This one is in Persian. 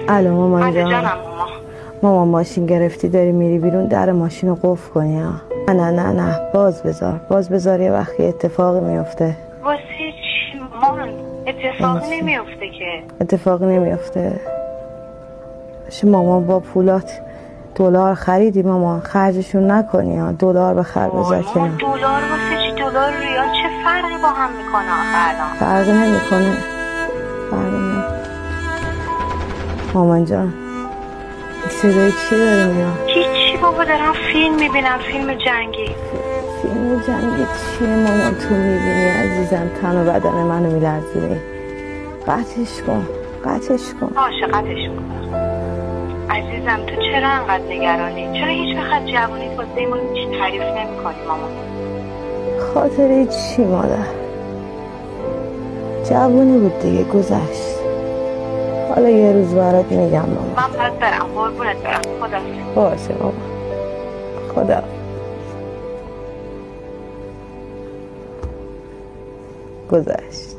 الو مامان بله جان. جانم مامان ماشین گرفتی داری میری بیرون، در ماشین رو قفل کنی ها. نه باز بذار یه وقتی اتفاقی میفته. واسه چی مامان؟ اتفاقی نمیفته که. اتفاقی نمیفته. مامان با پولات دلار خریدی مامان، خرجشون نکنی ها. دلار بخر بذار کنار. مامان دلار واسه چی؟ دلار ریال چه فرقی با هم میکنه آخه الان؟ فرقی نمیکنه. مامان جان صدای چی داری میاد؟ هیچی بابا، دارم فیلم میبینم، فیلم جنگی. فیلم جنگی چیه مامان تو میبینی عزیزم؟ تن و بدن منو میلرزونی. قطعش کن. باشه قطعش کن. عزیزم تو چرا انقدر نگرانی؟ چرا هیچ وقت جوونیت واسه ایمون هیچ تعریف نمی کنی مامان؟ خاطره چی مادر؟ جوونی بود دیگه، گذشت. حالا یه روز برات میگم مامان. من باید برم، قربونت برم. خدا باشه مامان. خدا گذشت.